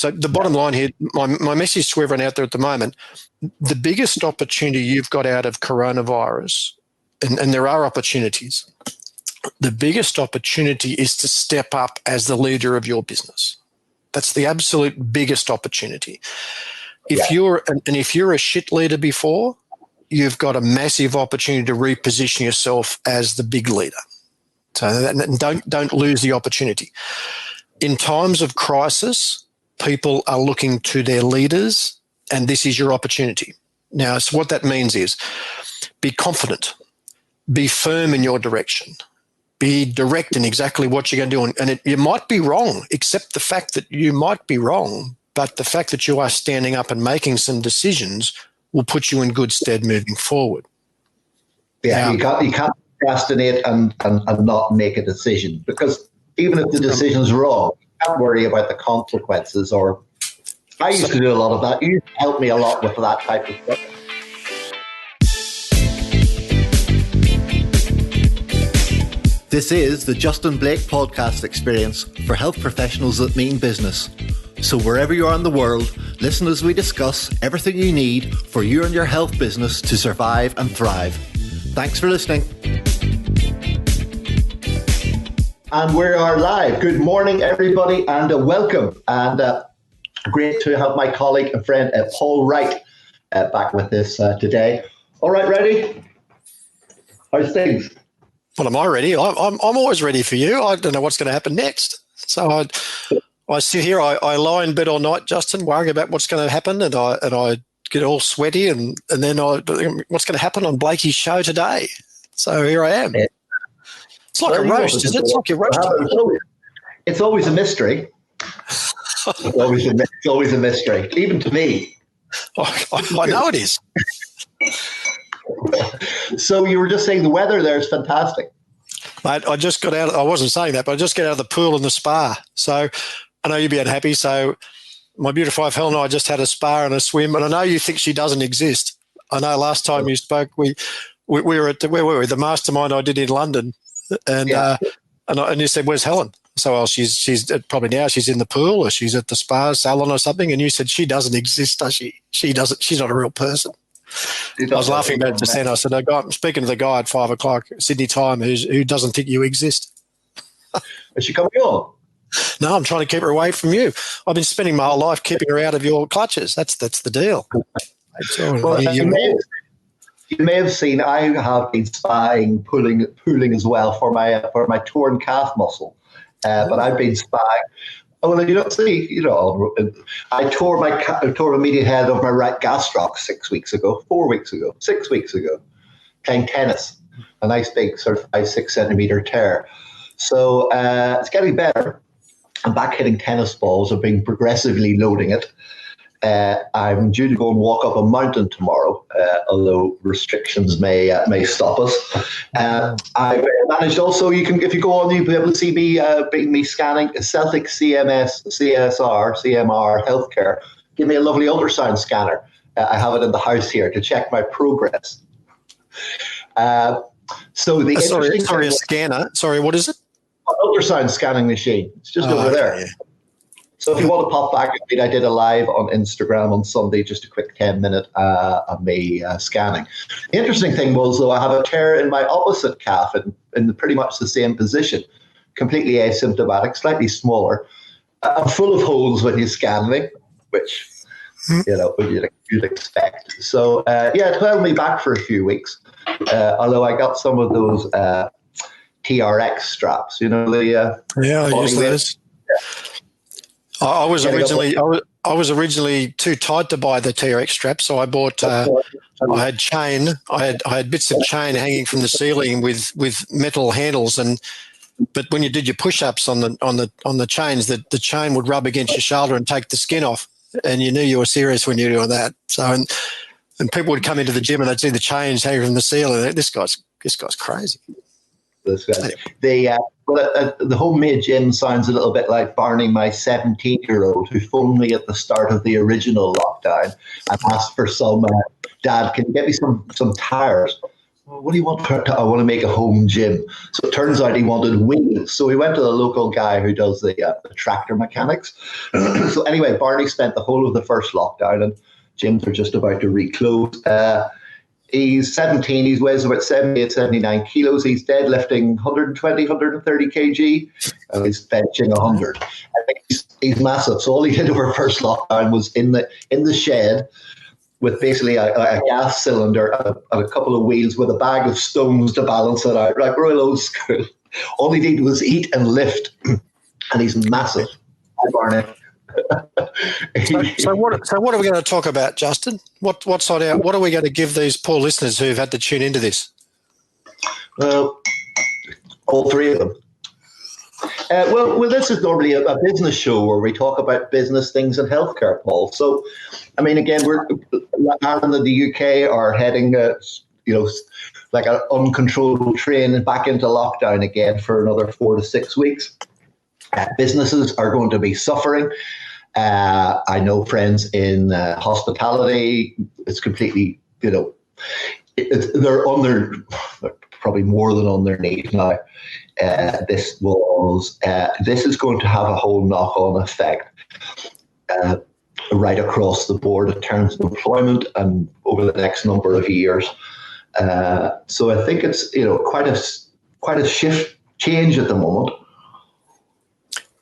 So the bottom line here, my message to everyone out there at the moment, the biggest opportunity you've got out of coronavirus, and there are opportunities, the biggest opportunity is to step up as the leader of your business. That's the absolute biggest opportunity. If you're a shit leader before, you've got a massive opportunity to reposition yourself as the big leader. So don't lose the opportunity. In times of crisis, people are looking to their leaders, and this is your opportunity. Now, so what that means is be confident, be firm in your direction, be direct in exactly what you're going to do. And you might be wrong, accept the fact that you might be wrong, but the fact that you are standing up and making some decisions will put you in good stead moving forward. Yeah, now, you can't procrastinate and not make a decision, because even if the decision's wrong, you can't worry about the consequences. Or I used to do a lot of that. You helped me a lot with that type of stuff. This is the Justin Blake podcast experience for health professionals that mean business. So wherever you are in the world, listen as we discuss everything you need for you and your health business to survive and thrive. Thanks for listening. And we are live. Good morning, everybody, and welcome. And great to have my colleague and friend, Paul Wright, back with us today. All right, ready? How's things? Well, am I ready? I'm always ready for you. I don't know what's going to happen next. So I sit here, I lie in bed all night, Justin, worrying about what's going to happen, and I get all sweaty, and then what's going to happen on Blakey's show today? So here I am. It's like a roast, isn't it? It's like a roast. It's always a mystery. It's always a mystery, even to me. I know it is. So you were just saying the weather there is fantastic. Mate, I just got out. I wasn't saying that, but I just got out of the pool and the spa. So I know you'd be unhappy. So my beautiful wife Helen and I just had a spa and a swim. And I know you think she doesn't exist. I know last time you spoke, we were at where were we? The mastermind I did in London, and you said, "Where's Helen?" So she's probably now she's in the pool or she's at the spa salon or something. And you said she doesn't exist, does she? She doesn't. She's not a real person. I was laughing about it just then. I said, I'm speaking to the guy at 5 o'clock Sydney time who doesn't think you exist. Is she coming on? No, I'm trying to keep her away from you. I've been spending my whole life keeping her out of your clutches. That's the deal. Well, you may have seen I have been spying pooling as well for my torn calf muscle, but I've been spying. Oh, well, you don't see, I tore a median head of my right gastroc 6 weeks ago, 10 tennis, a nice big sort of 5-6 centimeter tear. So it's getting better. I'm back hitting tennis balls. I've been progressively loading it. I'm due to go and walk up a mountain tomorrow, although restrictions may stop us. I've managed also, if you go on, you'll be able to see me scanning Celtic CMR Healthcare. Give me a lovely ultrasound scanner. I have it in the house here to check my progress. Sorry, a scanner. Sorry, what is it? An ultrasound scanning machine. It's just over there. Yeah. So if you want to pop back, I did a live on Instagram on Sunday, just a quick 10-minute of me scanning. The interesting thing was, though, I have a tear in my opposite calf in pretty much the same position, completely asymptomatic, slightly smaller. I'm full of holes when you scan me, which, you'd expect. So, it held me back for a few weeks, although I got some of those TRX straps, I use those. I was originally too tight to buy the TRX strap, so I bought. I had chain. I had bits of chain hanging from the ceiling with metal handles, but when you did your push-ups on the chains, the chain would rub against your shoulder and take the skin off, and you knew you were serious when you were doing that. So and people would come into the gym and they'd see the chains hanging from the ceiling. This guy's crazy. The homemade gym sounds a little bit like Barney, my 17-year-old, who phoned me at the start of the original lockdown and asked for some, Dad, can you get me some tires? what do you want? I want to make a home gym. So it turns out he wanted wheels. So we went to the local guy who does the tractor mechanics. So anyway, Barney spent the whole of the first lockdown, and gyms are just about to reclose. He's 17. He weighs about 78, 79 kilos. He's deadlifting 120, 130 kg. And he's benching 100. I think he's massive. So all he did over first lockdown was in the shed with basically a gas cylinder and a couple of wheels with a bag of stones to balance it out. Like real old school. All he did was eat and lift. And he's massive. Hi, Barney. So what are we going to talk about, Justin? What are we going to give these poor listeners who've had to tune into this? Well, all three of them. Well, this is normally a business show where we talk about business things and healthcare, Paul. So, I mean, again, Ireland and the UK are heading, like an uncontrollable train back into lockdown again for another 4 to 6 weeks. Businesses are going to be suffering. I know friends in hospitality. It's completely, they're probably more than on their knees now. This is going to have a whole knock-on effect right across the board in terms of employment and over the next number of years. So I think it's quite a shift change at the moment.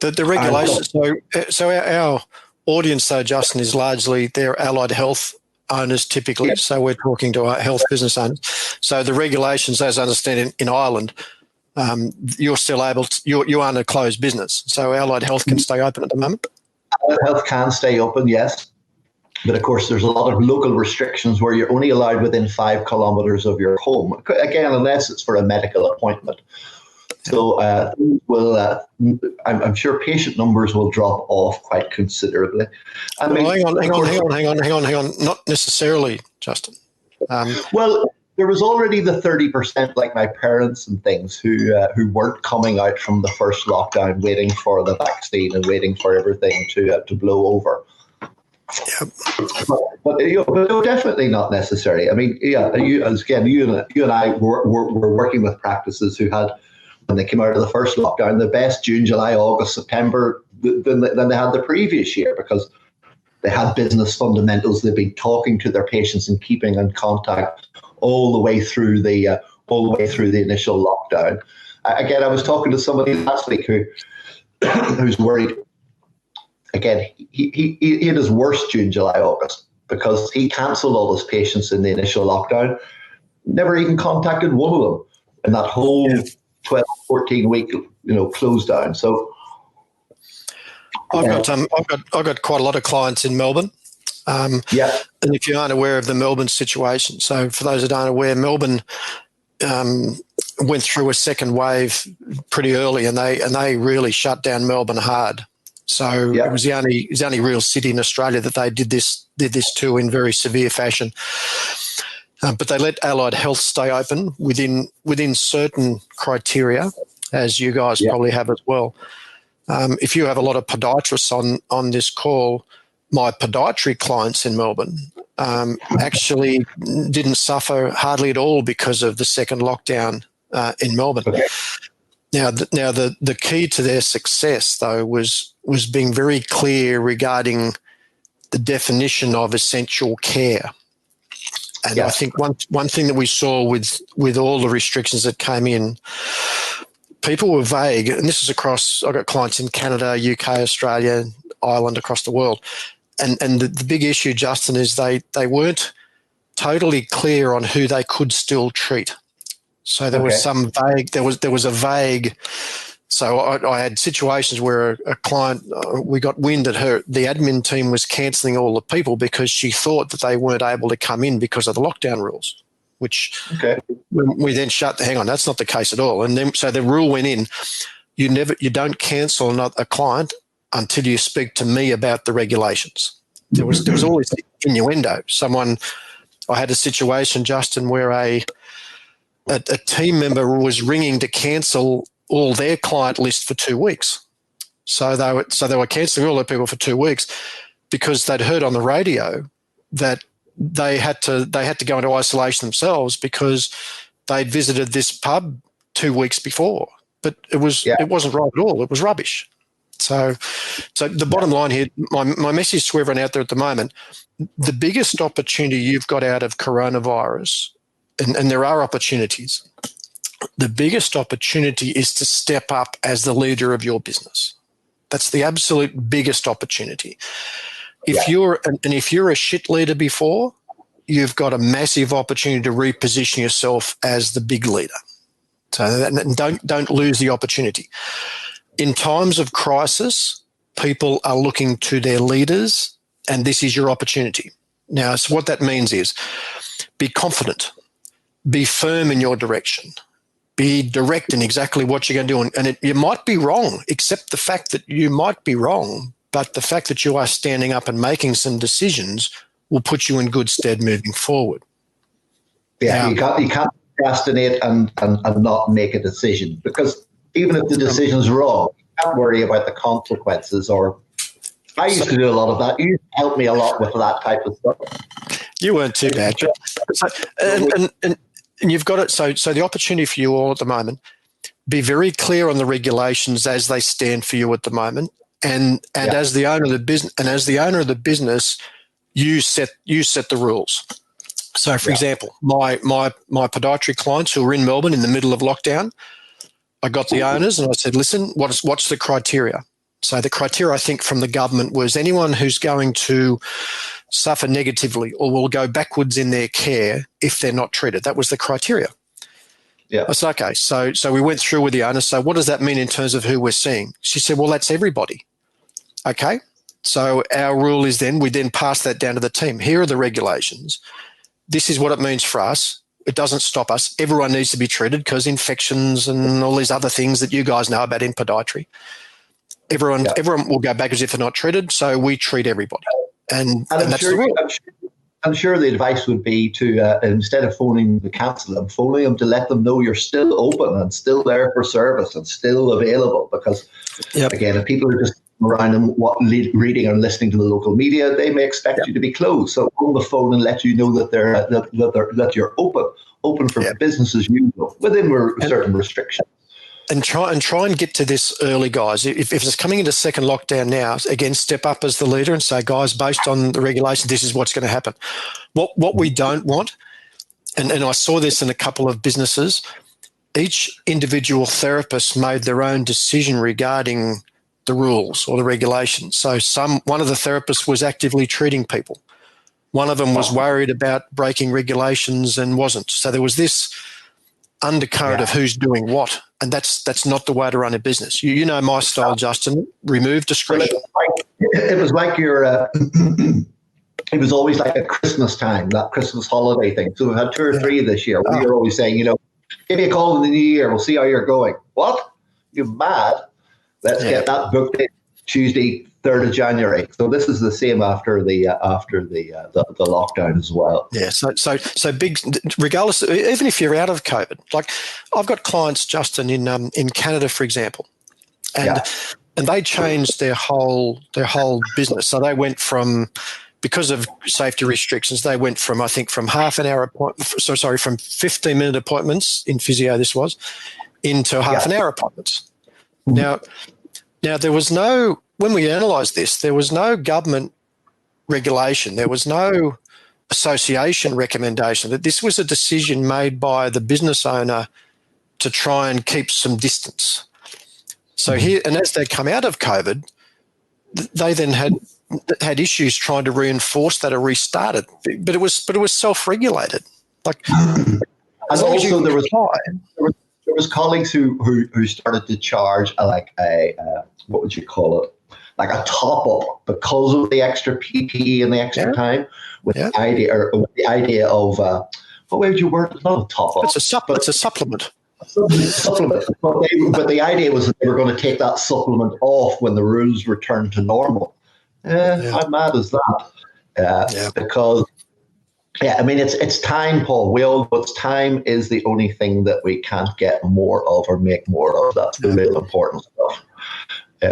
The regulations. So our audience, though, Justin, is largely they're allied health owners typically. Yep. So we're talking to our health business owners. So the regulations, as I understand it, in Ireland, you're still able to, you aren't a closed business. So allied health can stay open at the moment. Allied health can stay open, yes. But of course, there's a lot of local restrictions where you're only allowed within 5 kilometres of your home. Again, unless it's for a medical appointment. So I'm sure patient numbers will drop off quite considerably. Hang on. Not necessarily, Justin. Well, there was already the 30%, like my parents and things, who weren't coming out from the first lockdown, waiting for the vaccine and waiting for everything to blow over. Yep. But no, definitely not necessary. I mean, yeah, you and I were working with practices who had, when they came out of the first lockdown, the best June, July, August, September than they had the previous year, because they had business fundamentals. They've been talking to their patients and keeping in contact all the way through the initial lockdown. Again, I was talking to somebody last week who's worried. Again, he had his worst June, July, August because he cancelled all his patients in the initial lockdown. Never even contacted one of them in that whole 12, 14 week, close down. So I've got quite a lot of clients in Melbourne. And if you aren't aware of the Melbourne situation, so for those that aren't aware, Melbourne went through a second wave pretty early, and they really shut down Melbourne hard. So it was the only real city in Australia that they did this to in very severe fashion. But they let allied health stay open within certain criteria, as you guys probably have as well. If you have a lot of podiatrists on this call, my podiatry clients in Melbourne actually didn't suffer hardly at all because of the second lockdown in Melbourne. Okay. Now the key to their success, though, was being very clear regarding the definition of essential care. And I think one thing that we saw with all the restrictions that came in, people were vague, and this is across, I've got clients in Canada, UK, Australia, Ireland, across the world. And the big issue, Justin, is they weren't totally clear on who they could still treat. So there was some vague, there was a vague. So I had situations where a client, we got wind that the admin team was cancelling all the people because she thought that they weren't able to come in because of the lockdown rules, which we then hang on, that's not the case at all. And then, so the rule went in, you don't cancel a client until you speak to me about the regulations. There was always innuendo. I had a situation, Justin, where a team member was ringing to cancel all their client list for 2 weeks. So they were cancelling all their people for 2 weeks because they'd heard on the radio that they had to go into isolation themselves because they'd visited this pub 2 weeks before, but it wasn't right at all. It was rubbish. So the bottom line here, my message to everyone out there at the moment, the biggest opportunity you've got out of coronavirus, and there are opportunities, the biggest opportunity is to step up as the leader of your business. That's the absolute biggest opportunity. If you're a shit leader before, you've got a massive opportunity to reposition yourself as the big leader. So and don't lose the opportunity. In times of crisis, people are looking to their leaders, and this is your opportunity. Now, so what that means is be confident, be firm in your direction, be direct in exactly what you're going to do. And you might be wrong, accept the fact that you might be wrong, but the fact that you are standing up and making some decisions will put you in good stead moving forward. Yeah, now, you can't procrastinate and not make a decision, because even if the decision's wrong, you can't worry about the consequences. Or I used to do a lot of that. You helped me a lot with that type of stuff. You weren't too bad. And you've got it. So the opportunity for you all at the moment, be very clear on the regulations as they stand for you at the moment. And as the owner of the business, you set the rules. So, for example, my podiatry clients who are in Melbourne in the middle of lockdown, I got the owners and I said, listen, what's the criteria? So the criteria, I think, from the government was anyone who's going to suffer negatively or will go backwards in their care if they're not treated. That was the criteria. Yeah. I said, okay. So we went through with the owner. So what does that mean in terms of who we're seeing? She said, well, that's everybody. Okay. So our rule is we then pass that down to the team. Here are the regulations. This is what it means for us. It doesn't stop us. Everyone needs to be treated because infections and all these other things that you guys know about in podiatry. Everyone will go back as if they're not treated. So we treat everybody. And that's the rule. I'm sure the advice would be to, instead of phoning to cancel them, phoning them to let them know you're still open and still there for service and still available. Because, again, if people are just around and reading and listening to the local media, they may expect you to be closed. So on the phone and let you know that that you're open for business as usual within certain restrictions. And try and get to this early, guys. If it's coming into second lockdown now, again, step up as the leader and say, guys, based on the regulations, this is what's going to happen. What we don't want, and I saw this in a couple of businesses, each individual therapist made their own decision regarding the rules or the regulations. So one of the therapists was actively treating people. One of them was worried about breaking regulations and wasn't. So there was this undercurrent of who's doing what, and that's not the way to run a business. You know my style, Justin. Remove discretion. It was like your. It was always like a Christmas time, that Christmas holiday thing. So we've had 2 or 3 this year. You're always saying, give me a call in the new year. We'll see how you're going. What? You're mad? Let's get that booked in Tuesday, 3rd of January. So this is the same after the lockdown as well. Yeah. So big, regardless, even if you're out of COVID, like I've got clients, Justin, in Canada, for example, and they changed their whole business. So they went from, because of safety restrictions, they went from, I think, from from 15-minute appointments in physio, this was, into half an hour appointments. Now there was no, when we analysed this, there was no government regulation. There was no association recommendation. That this was a decision made by the business owner to try and keep some distance. So here, and as they come out of COVID, they then had issues trying to reinforce that or restart it. But it was self-regulated. Like, as long as you there was colleagues who started to charge what would you call it? Like a top up because of the extra PP and the extra time, with the idea of what way would you word it? Not a top up. It's a supplement. Supplement. But the idea was that they were going to take that supplement off when the rules returned to normal. How mad is that? Because I mean, it's time, Paul. We all know time is the only thing that we can't get more of or make more of. That's the real important stuff.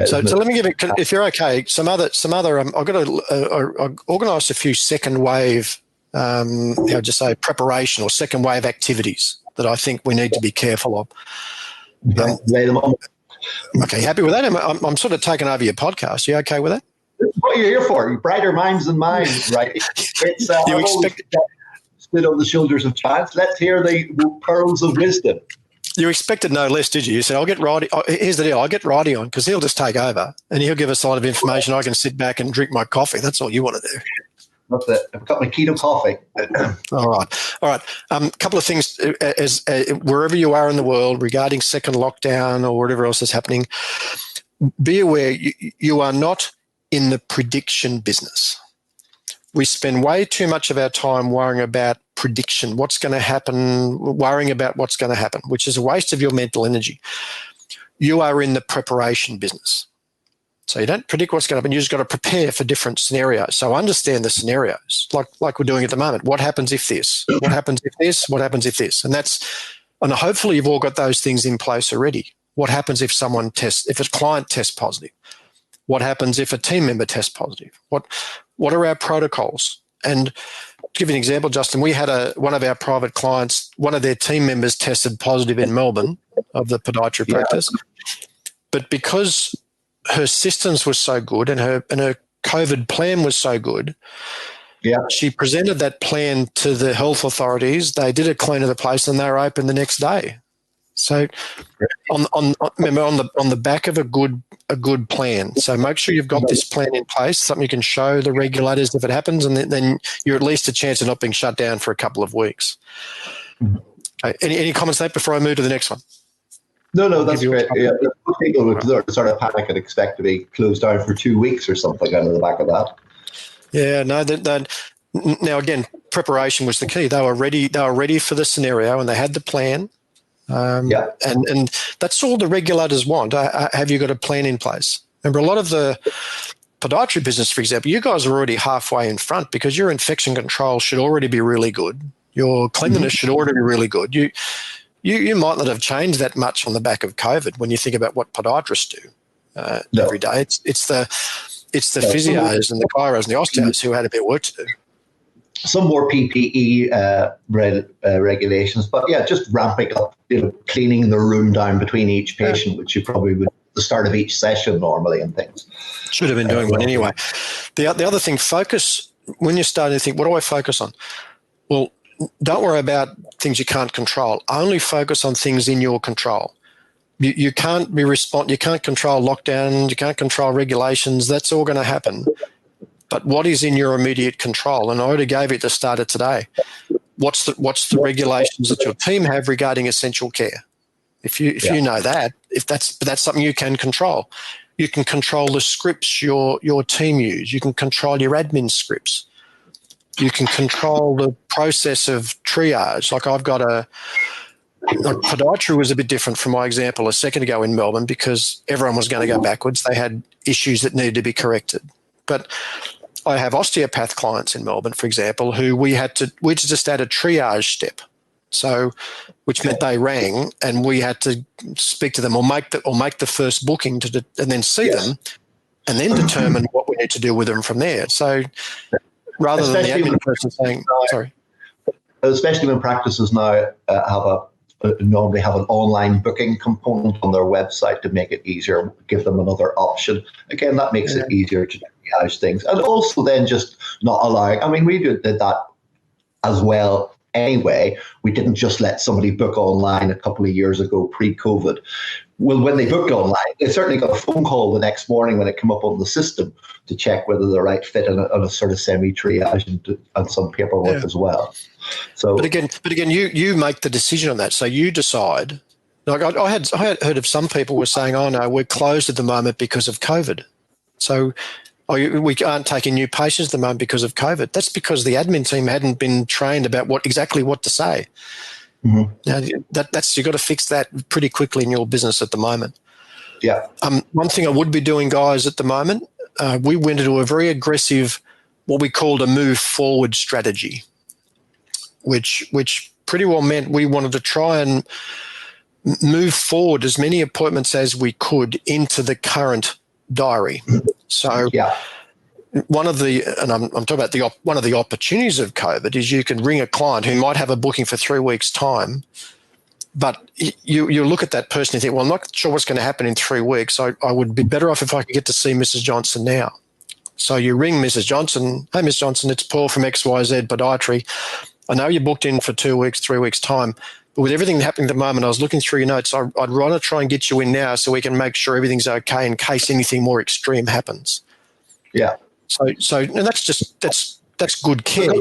So let me give it, if you're okay, some other. I've got to organise a few second wave, preparation or second wave activities that I think we need to be careful of. Lay them on. Okay, happy with that? I'm sort of taking over your podcast. You okay with that? That's what you're here for. Brighter minds than mine, right? It's you expect stood on the shoulders of giants. Let's hear the pearls of wisdom. You expected no less, did you? You said, I'll get Roddy. Here's the deal. I'll get Roddy on because he'll just take over and he'll give us a lot of information. I can sit back and drink my coffee. That's all you want to do. That's it. I've got my keto coffee. All right. A couple of things as wherever you are in the world regarding second lockdown or whatever else is happening, be aware you are not in the prediction business. We spend way too much of our time worrying about prediction, what's going to happen, worrying about what's going to happen, which is a waste of your mental energy. You are in the preparation business. So you don't predict what's going to happen. You just got to prepare for different scenarios. So understand the scenarios, like we're doing at the moment. What happens if this? What happens if this? What happens if this? And hopefully you've all got those things in place already. What happens if if a client tests positive? What happens if a team member tests positive? What are our protocols? And to give you an example, Justin, we had one of our private clients, one of their team members tested positive in Melbourne of the podiatry practice. But because her systems were so good and her COVID plan was so good, she presented that plan to the health authorities. They did a clean of the place and they were open the next day. So remember on the back of a good plan. So make sure you've got this plan in place, something you can show the regulators if it happens, and then you're at least a chance of not being shut down for a couple of weeks. Okay. Any comments on that before I move to the next one? No, that's great. Yeah, people would sort of panic and expect to be closed down for 2 weeks or something out of the back of that. Yeah, no, now again, preparation was the key. They were ready for the scenario and they had the plan. And that's all the regulators want. Have you got a plan in place? Remember, a lot of the podiatry business, for example, you guys are already halfway in front because your infection control should already be really good. Your cleanliness should already be really good. You might not have changed that much on the back of COVID when you think about what podiatrists do every day. It's the physios and the chiros and the osteos who had a bit of work to do. Some more PPE regulations, but just ramping up, cleaning the room down between each patient, which you probably would at the start of each session normally and things. Should have been doing one anyway. The other thing, focus when you're starting to think, what do I focus on? Well, don't worry about things you can't control. Only focus on things in your control. You can't you can't control lockdown, you can't control regulations. That's all going to happen. But what is in your immediate control? And I already gave it at the start of today. What's the regulations that your team have regarding essential care? If you know that, if that's something you can control. You can control the scripts your team use. You can control your admin scripts. You can control the process of triage. Like podiatry was a bit different from my example a second ago in Melbourne because everyone was going to go backwards. They had issues that needed to be corrected. But I have osteopath clients in Melbourne, for example, who we just add a triage step. So, which meant they rang and we had to speak to them or make the first booking and then see them and then determine what we need to do with them from there. So, rather than the admin person saying, sorry. Especially when practices now normally have an online booking component on their website to make it easier, give them another option. Again, that makes it easier to triage things. And also then just not allowing, we did that as well anyway. We didn't just let somebody book online a couple of years ago pre-COVID. Well, when they booked online, they certainly got a phone call the next morning when it came up on the system to check whether the right fit and a sort of semi-triage and some paperwork as well. So, but again, you make the decision on that. So you decide. Like I had heard of some people were saying, "Oh no, we're closed at the moment because of COVID." So we aren't taking new patients at the moment because of COVID. That's because the admin team hadn't been trained about what to say. Mm-hmm. Now you've got to fix that pretty quickly in your business at the moment. Yeah. One thing I would be doing, guys, at the moment, we went into a very aggressive, what we called a move forward strategy, which pretty well meant we wanted to try and move forward as many appointments as we could into the current diary. So one of the, and I'm talking about one of the opportunities of COVID is you can ring a client who might have a booking for 3 weeks' time But you look at that person and think, well, I'm not sure what's going to happen in 3 weeks. I would be better off if I could get to see Mrs. Johnson now. So you ring Mrs. Johnson. Hey, Miss Johnson, it's Paul from XYZ Podiatry. I know you're booked in for 2 weeks, 3 weeks' time. But with everything happening at the moment, I was looking through your notes. I'd rather try and get you in now so we can make sure everything's okay in case anything more extreme happens. Yeah. So and that's good care.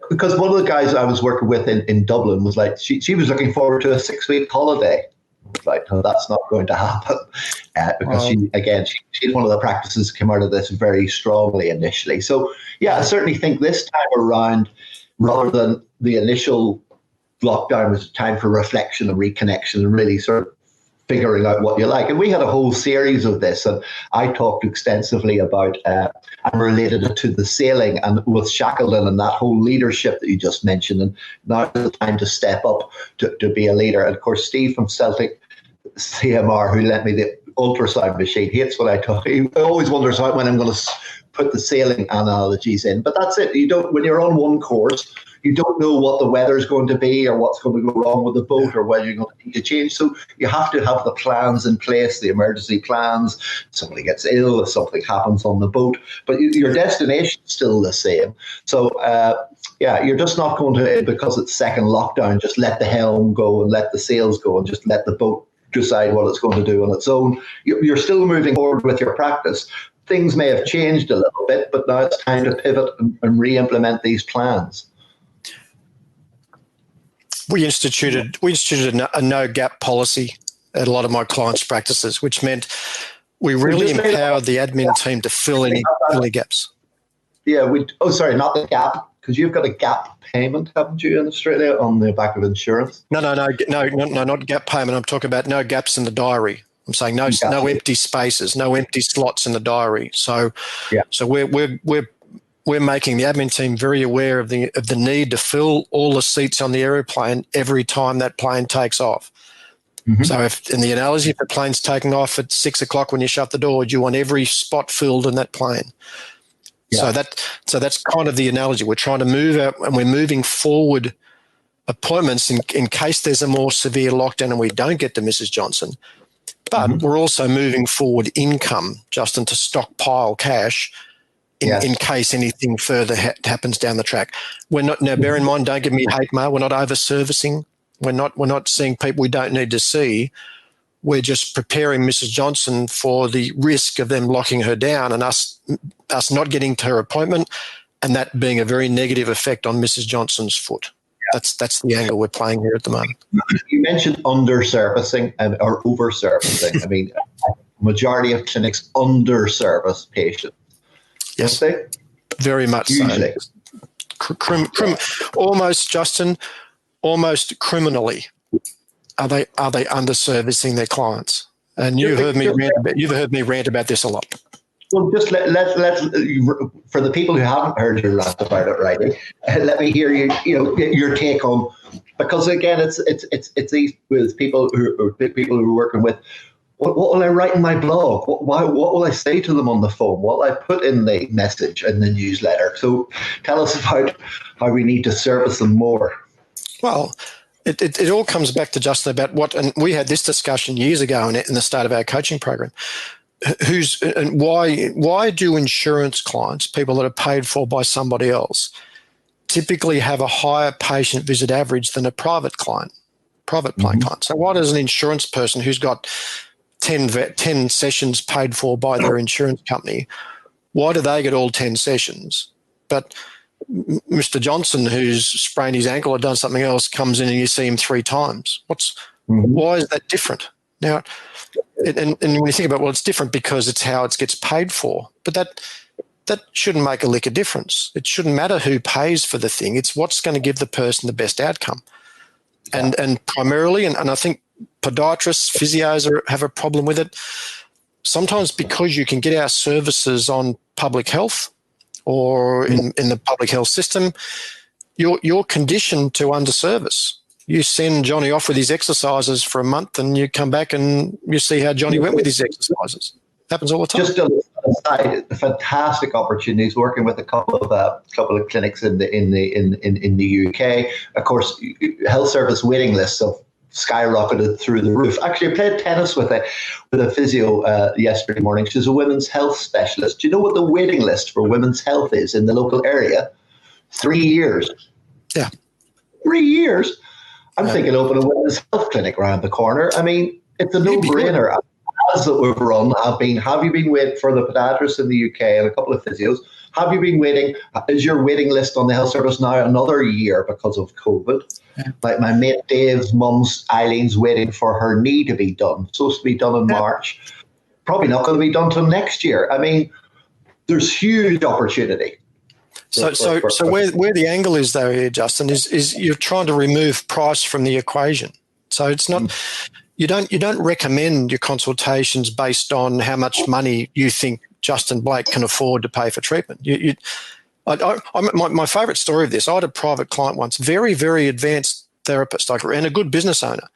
Because one of the guys I was working with in Dublin was like, she was looking forward to a 6-week holiday. Like, no, that's not going to happen. Because she's one of the practices that came out of this very strongly initially. So, yeah, I certainly think this time around, rather than the initial lockdown, was a time for reflection and reconnection and really sort of figuring out what you like. And we had a whole series of this, and I talked extensively about and related it to the sailing and with Shackleton and that whole leadership that you just mentioned. And now is the time to step up to be a leader. And of course, Steve from Celtic CMR, who lent me the ultrasound machine, hates when I talk. He always wonders when I'm going to put the sailing analogies in. But that's it. You don't, when you're on one course, you don't know what the weather's going to be or what's going to go wrong with the boat or whether you're going to need to change. So you have to have the plans in place, the emergency plans. Somebody gets ill, if something happens on the boat, but your destination's still the same. So, you're just not going to, because it's second lockdown, just let the helm go and let the sails go and just let the boat decide what it's going to do on its own. You're still moving forward with your practice. Things may have changed a little bit, but now it's time to pivot and re-implement these plans. We instituted a no-gap policy at a lot of my clients' practices, which meant we really empowered the admin team to fill any gaps. Yeah, not the gap, because you've got a gap payment, haven't you, in Australia on the back of insurance? No, not gap payment. I'm talking about no gaps in the diary. I'm saying no empty spaces, no empty slots in the diary. So we're making the admin team very aware of the need to fill all the seats on the aeroplane every time that plane takes off. Mm-hmm. So in the analogy, if the plane's taking off at 6 o'clock when you shut the door, you want every spot filled in that plane. Yeah. So that's kind of the analogy. We're trying to move out and we're moving forward appointments in case there's a more severe lockdown and we don't get to Mrs. Johnson. But we're also moving forward income, Justin, to stockpile cash in case anything further happens down the track. We're not, now bear in mind, don't give me hate mail, we're not over-servicing. We're not seeing people we don't need to see. We're just preparing Mrs. Johnson for the risk of them locking her down and us not getting to her appointment and that being a very negative effect on Mrs. Johnson's foot. That's the angle we're playing here at the moment. You mentioned under-servicing or over-servicing. I mean, majority of clinics under-service patients. Yes, they? Very much usually. So. Almost, Justin, almost criminally are they under-servicing their clients. And you've heard me rant about this a lot. Well, just let's for the people who haven't heard your rant about it, right? Let me hear your take on, because again, it's these with people who are working with. What will I write in my blog? What will I say to them on the phone? What will I put in the message and the newsletter? So tell us about how we need to service them more. Well, it all comes back to Justin about what, and we had this discussion years ago in the start of our coaching program. Why do insurance clients, people that are paid for by somebody else, typically have a higher patient visit average than a private plane client? So why does an insurance person who's got 10 sessions paid for by their insurance company, why do they get all 10 sessions? But Mr. Johnson, who's sprained his ankle or done something else, comes in and you see him 3 times. Why is that different? Now, and when you think about, well, it's different because it's how it gets paid for. But that shouldn't make a lick of difference. It shouldn't matter who pays for the thing. It's what's going to give the person the best outcome. And primarily, and I think podiatrists, physios have a problem with it. Sometimes because you can get our services on public health or in the public health system, you're conditioned to under-service. You send Johnny off with his exercises for a month and you come back and you see how Johnny went with his exercises. Happens all the time. aside, fantastic opportunities working with a couple of clinics in the UK. Of course, health service waiting lists have skyrocketed through the roof. Actually, I played tennis with a physio yesterday morning. She's a women's health specialist. Do you know what the waiting list for women's health is in the local area? 3 years. Yeah. 3 years. I'm thinking open a women's health clinic around the corner. I mean, it's a no-brainer. Ads that we've run have you been waiting for the podiatrist in the UK and a couple of physios? Have you been waiting? Is your waiting list on the health service now another year because of COVID? Yeah. Like my mate Dave's mum's, Eileen's waiting for her knee to be done. Supposed to be done in March. Probably not going to be done till next year. I mean, there's huge opportunity. So where the angle is though here, Justin, is you're trying to remove price from the equation. So it's not you don't recommend your consultations based on how much money you think Justin Blake can afford to pay for treatment. My favourite story of this, I had a private client once, very, very advanced therapist, and a good business owner.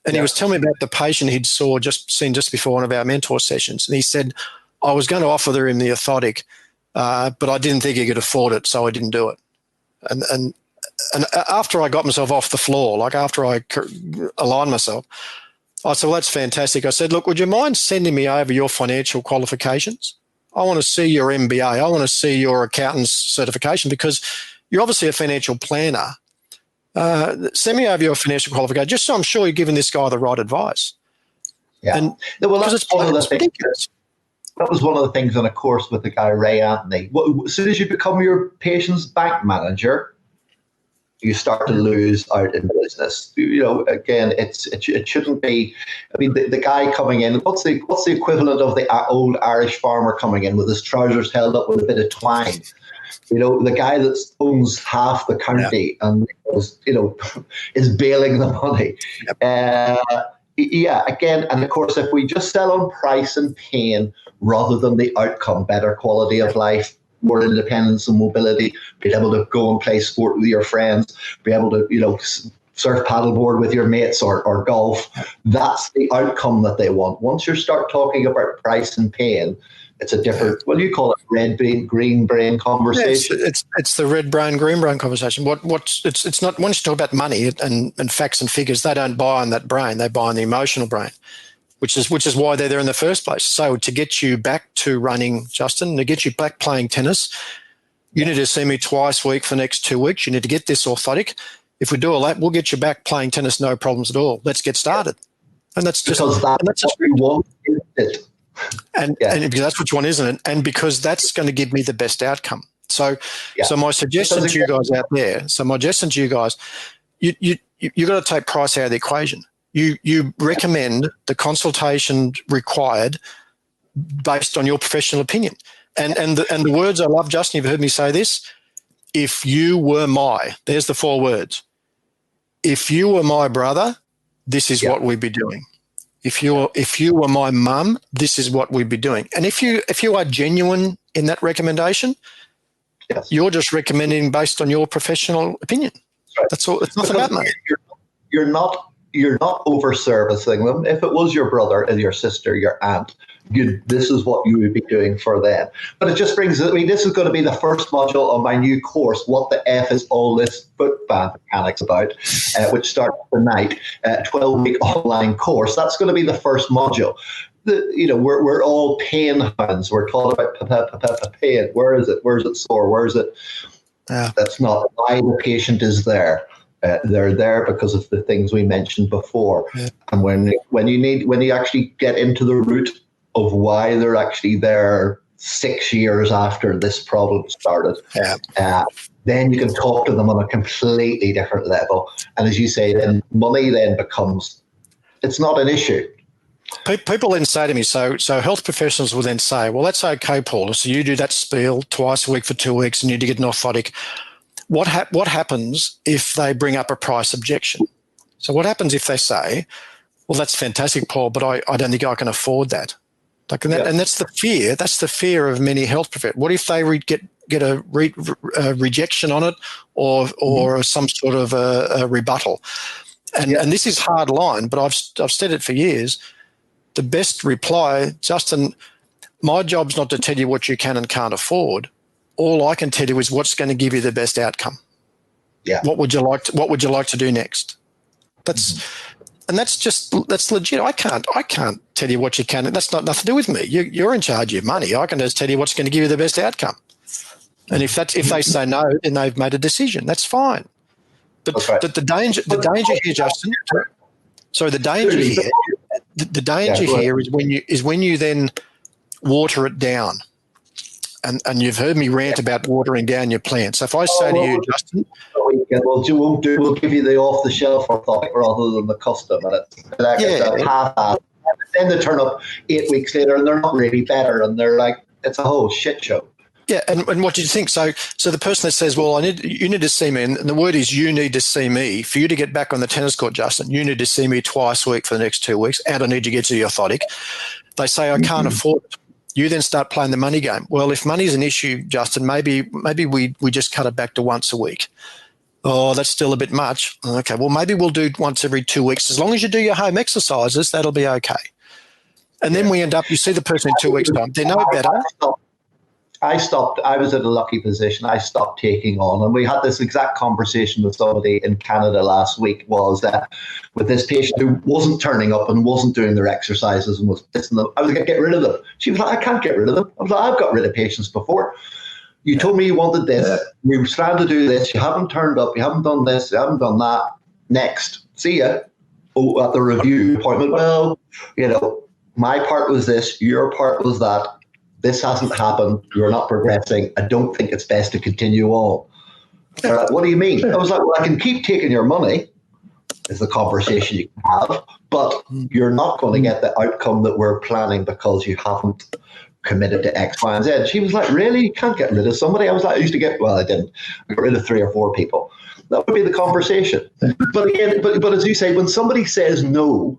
And he was telling me about the patient he'd seen just before one of our mentor sessions. And he said, I was going to offer him the orthotic, but I didn't think he could afford it, so I didn't do it. And after I got myself off the floor, like after I aligned myself, I said, well, that's fantastic. I said, look, would you mind sending me over your financial qualifications? I want to see your MBA. I want to see your accountant's certification because you're obviously a financial planner. Send me over your financial qualification just so I'm sure you're giving this guy the right advice. Yeah. And, well, that's one of the things. That was one of the things on a course with the guy, Ray Anthony. As soon as you become your patient's bank manager, you start to lose out in business. You know, again, it shouldn't be. I mean, the guy coming in, what's the equivalent of the old Irish farmer coming in with his trousers held up with a bit of twine? You know, the guy that owns half the county and is bailing the money. Again, and of course, if we just sell on price and pain rather than the outcome, better quality of life, more independence and mobility, being able to go and play sport with your friends, be able to, surf paddleboard with your mates or golf, that's the outcome that they want. Once you start talking about price and pain, it's a different, what do you call it, red brain, green brain conversation? Yeah, it's the red brain, green brain conversation. It's not, once you talk about money and facts and figures, they don't buy on that brain, they buy on the emotional brain, which is why they're there in the first place. So to get you back to running, Justin, to get you back playing tennis, you need to see me twice a week for the next 2 weeks. You need to get this orthotic. If we do all that, we'll get you back playing tennis, no problems at all. Let's get started. And that's just because that's what we want, isn't it? And because that's what you want, isn't it? And because that's going to give me the best outcome. So my suggestion to you guys out there, you got to take price out of the equation. You recommend the consultation required based on your professional opinion. And the words I love, Justin, you've heard me say this. If you were there's the 4 words. If you were my brother, this is what we'd be doing. If you were my mum, this is what we'd be doing. And if you are genuine in that recommendation, you're just recommending based on your professional opinion. Right. That's all. It's nothing about money. You're not over-servicing them. If it was your brother and your sister, your aunt, this is what you would be doing for them. But it just brings, this is going to be the first module of my new course, What the F is All This Foot Band Mechanics About, which starts tonight, 12-week online course. That's going to be the first module. We're all pain hounds. We're taught about pain. Where is it? Where is it sore? Where is it? That's not why the patient is there. They're there because of the things we mentioned before. Yeah. And when you actually get into the root of why they're actually there 6 years after this problem started, then you can talk to them on a completely different level. And as you say, then money then becomes, it's not an issue. People then say to me, so health professionals will then say, well, that's okay, Paul. So you do that spiel twice a week for 2 weeks and you get an orthotic. What happens if they bring up a price objection? So what happens if they say, well, that's fantastic, Paul, but I don't think I can afford that. And that's the fear. That's the fear of many health professionals. What if they get a rejection on it or some sort of a rebuttal? And this is hard line, but I've said it for years. The best reply, Justin, my job's not to tell you what you can and can't afford. All I can tell you is what's going to give you the best outcome. Yeah. What would you like to do next? That's legit. I can't tell you what you can. That's not nothing to do with me. You're in charge of your money. I can just tell you what's going to give you the best outcome. And if they say no, then they've made a decision. That's fine. But right. the danger here, Justin. Sorry, the danger here. The danger here is when you then water it down. And you've heard me rant about watering down your plants. So if I say to you, Justin, we'll give you the off-the-shelf orthotic rather than the custom, and it's half-half. Then they turn up 8 weeks later, and they're not really better, and they're like, it's a whole shit show. Yeah, and what do you think? So the person that says, well, you need to see me, and the word is you need to see me. For you to get back on the tennis court, Justin, you need to see me twice a week for the next 2 weeks, and I need to get to the orthotic. They say, I can't afford it. You then start playing the money game. Well, if money's an issue, Justin, maybe we just cut it back to once a week. Oh, that's still a bit much. Okay, well, maybe we'll do once every 2 weeks. As long as you do your home exercises, that'll be okay. And then we end up, you see the person in 2 weeks' time. They know better. I stopped. I was in a lucky position. I stopped taking on. And we had this exact conversation with somebody in Canada last week, was that with this patient who wasn't turning up and wasn't doing their exercises and was pissing them, I was going to get rid of them. She was like, I can't get rid of them. I was like, I've got rid of patients before. You told me you wanted this. We were trying to do this. You haven't turned up. You haven't done this. You haven't done that. Next. See ya. Oh, at the review appointment. Well, my part was this. Your part was that. This hasn't happened. You're not progressing. I don't think it's best to continue on. They're like, what do you mean? I was like, well, I can keep taking your money, is the conversation you can have, but you're not going to get the outcome that we're planning because you haven't committed to X, Y, and Z. She was like, really? You can't get rid of somebody? I was like, I didn't. I got rid of 3 or 4 people. That would be the conversation. But again, but as you say, when somebody says no,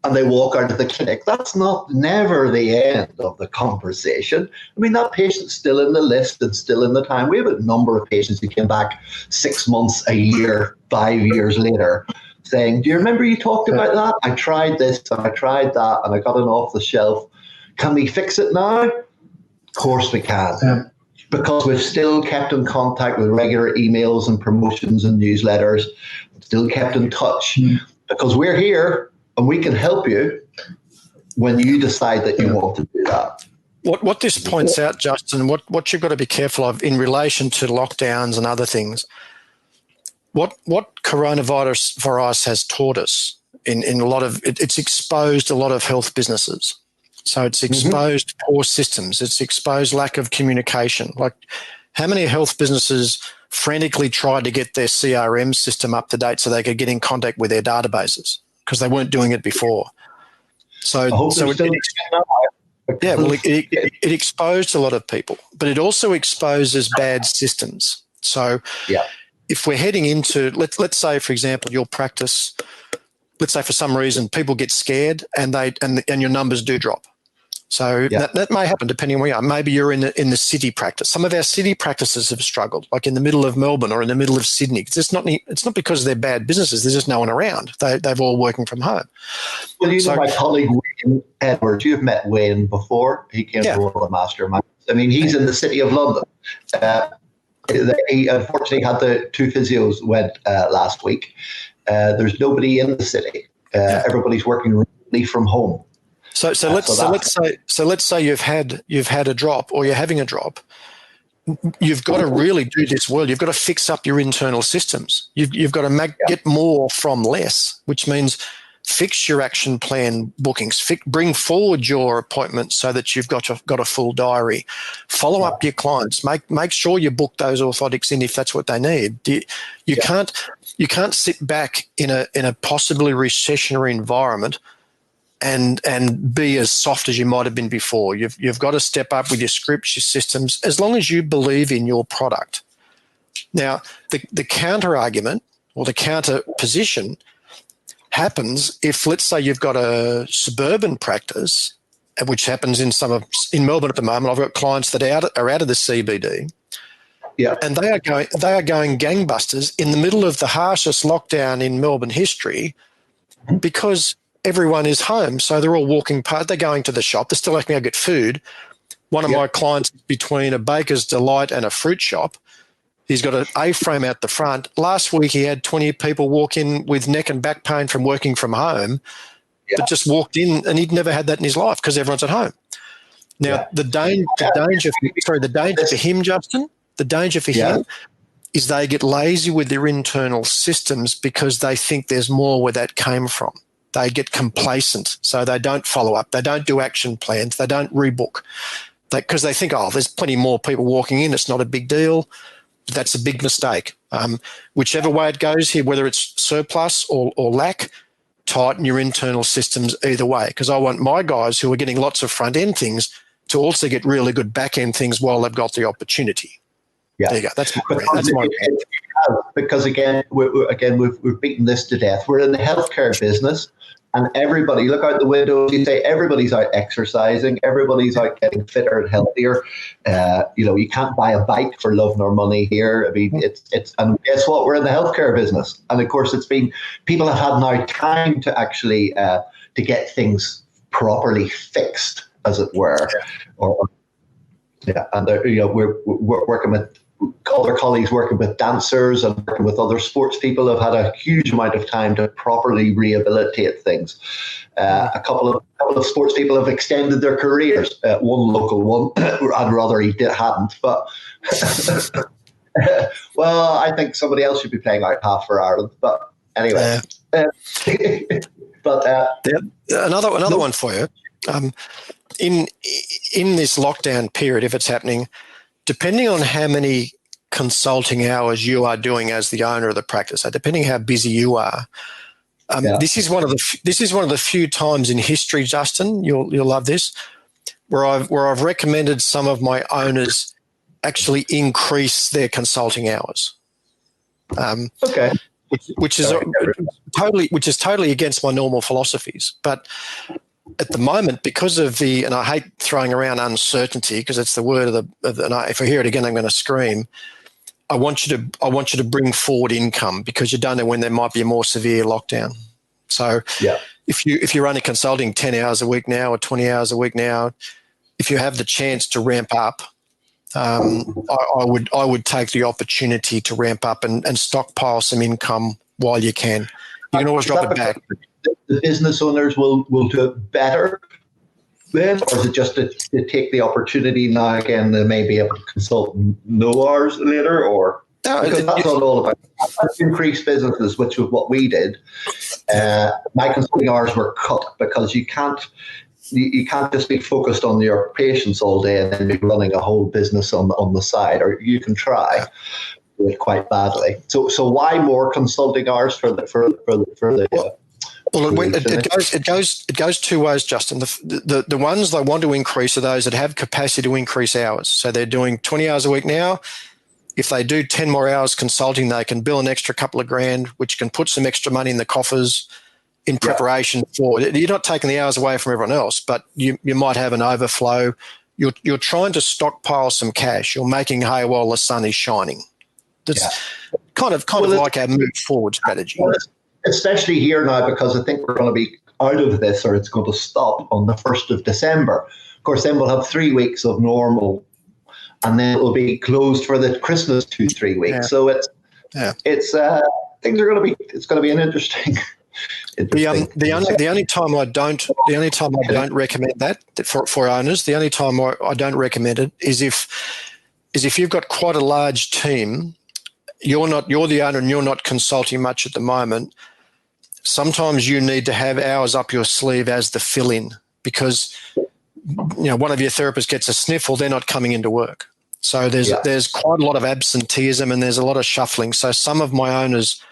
and they walk out of the clinic, that's never the end of the conversation. I mean, that patient's still in the list and still in the time. We have a number of patients who came back 6 months, a year, 5 years later saying, do you remember you talked about that? I tried this and I tried that and I got it off the shelf. Can we fix it now? Of course we can. Yeah. Because we've still kept in contact with regular emails and promotions and newsletters, still kept in touch because we're here. And we can help you when you decide that you want to do that. What this points out, Justin, what you've got to be careful of in relation to lockdowns and other things, what coronavirus has taught us in a lot of it's exposed a lot of health businesses. So it's exposed poor systems. It's exposed lack of communication. Like how many health businesses frantically tried to get their CRM system up to date so they could get in contact with their databases? Because they weren't doing it before. It exposed a lot of people, but it also exposes bad systems. So if we're heading into, let's say, for example, your practice, let's say for some reason people get scared and your numbers do drop. So that may happen depending on where you are. Maybe you're in the city practice. Some of our city practices have struggled, like in the middle of Melbourne or in the middle of Sydney. It's not because they're bad businesses. There's just no one around. They've all working from home. Well, know my colleague Wayne Edwards. You've met Wayne before. He came to one of the masterminds. I mean, he's in the city of London. He unfortunately had the 2 physios went last week. There's nobody in the city. Everybody's working remotely from home. So let's say you've had a drop or you're having a drop. You've got to really do this well. You've got to fix up your internal systems. You've got to get more from less, which means fix your action plan bookings. Bring forward your appointments so that you've got a full diary. Follow up your clients. Make sure you book those orthotics in if that's what they need. You can't sit back in a possibly recessionary environment and be as soft as you might have been before. You've got to step up with your scripts, your systems, as long as you believe in your product. Now, the counter argument or the counter position happens if, let's say, you've got a suburban practice, which happens in Melbourne at the moment. I've got clients that are out of the CBD. Yeah. And they are going gangbusters in the middle of the harshest lockdown in Melbourne history because everyone is home. So they're all walking past, they're going to the shop, they're still acting to get food. One of my clients is between a Baker's Delight and a fruit shop. He's got an A-frame out the front. Last week he had 20 people walk in with neck and back pain from working from home, but just walked in, and he'd never had that in his life because everyone's at home. Now, the danger for him, Justin, the danger for him is they get lazy with their internal systems because they think there's more where that came from. They get complacent, so they don't follow up. They don't do action plans. They don't rebook because they think, there's plenty more people walking in. It's not a big deal. That's a big mistake. Whichever way it goes here, whether it's surplus or lack, tighten your internal systems either way, because I want my guys who are getting lots of front-end things to also get really good back-end things while they've got the opportunity. Yeah. There you go. That's my because again, we've beaten this to death. We're in the healthcare business, and everybody, look out the window, you say everybody's out exercising, everybody's out getting fitter and healthier. You can't buy a bike for love nor money here. I mean, it's and guess what? We're in the healthcare business, and of course, people have had now time to actually to get things properly fixed, as it were, and we're working with other colleagues, working with dancers and working with other sports people have had a huge amount of time to properly rehabilitate things. A couple of sports people have extended their careers. One local one, I'd rather he hadn't, but well, I think somebody else should be playing out half for Ireland. But anyway, another one for you. In this lockdown period, if it's happening, depending on how many consulting hours you are doing as the owner of the practice, so depending how busy you are, this is one of the few times in history, Justin, you'll love this, where I've recommended some of my owners actually increase their consulting hours. Which is totally against my normal philosophies, but at the moment, because of and I hate throwing around uncertainty because it's the word of and if I hear it again, I'm going to scream. I want you to bring forward income because you don't know when there might be a more severe lockdown. So if you're only consulting 10 hours a week now or 20 hours a week now, if you have the chance to ramp up, I would take the opportunity to ramp up and stockpile some income while you can. You can always drop it back. The business owners will do it better then, or is it just to take the opportunity now again to maybe able to consult no hours later, or because that's not all about increased businesses, which was what we did. My consulting hours were cut because you can't just be focused on your patients all day and then be running a whole business on the side, or you can try. It quite badly. So why more consulting hours for the Well, it goes two ways, Justin. The ones they want to increase are those that have capacity to increase hours. So they're doing 20 hours a week now. If they do 10 more hours consulting, they can bill an extra couple of grand, which can put some extra money in the coffers in preparation for it. You're not taking the hours away from everyone else, but you might have an overflow. You're trying to stockpile some cash. You're making hay while the sun is shining. That's kind of like our move forward strategy. Especially here now, because I think we're going to be out of this, or it's going to stop on the 1st of December. Of course, then we'll have 3 weeks of normal, and then it will be closed for the Christmas 2-3 weeks. Yeah. So it's things are going to be. It's going to be an interesting. The only time I don't recommend that for owners. The only time I don't recommend it is if you've got quite a large team. You're the owner and you're not consulting much at the moment. Sometimes you need to have hours up your sleeve as the fill-in because one of your therapists gets a sniffle, they're not coming into work. So there's quite a lot of absenteeism and there's a lot of shuffling. So some of my owners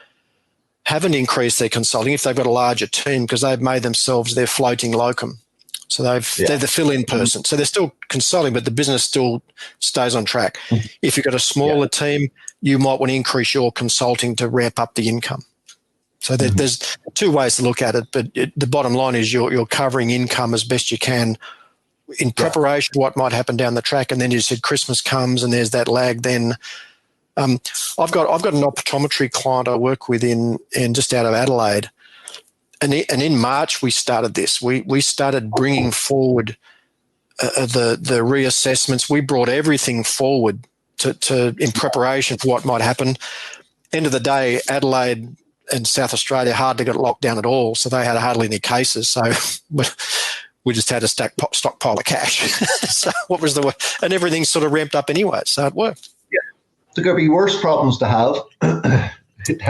haven't increased their consulting if they've got a larger team because they've made themselves their floating locum. So they're the fill-in person. So they're still consulting, but the business still stays on track. If you've got a smaller team, you might want to increase your consulting to ramp up the income. So there's two ways to look at it, but the bottom line is you're covering income as best you can in preparation for what might happen down the track. And then you said Christmas comes and there's that lag. Then I've got an optometry client I work with in just out of Adelaide. in March we started this. We started bringing forward the reassessments. We brought everything forward to in preparation for what might happen. End of the day, Adelaide and South Australia hardly got locked down at all, so they had hardly any cases. So we just had a stockpile of cash. So and everything sort of ramped up anyway, so it worked. Yeah, there could be worse problems to have.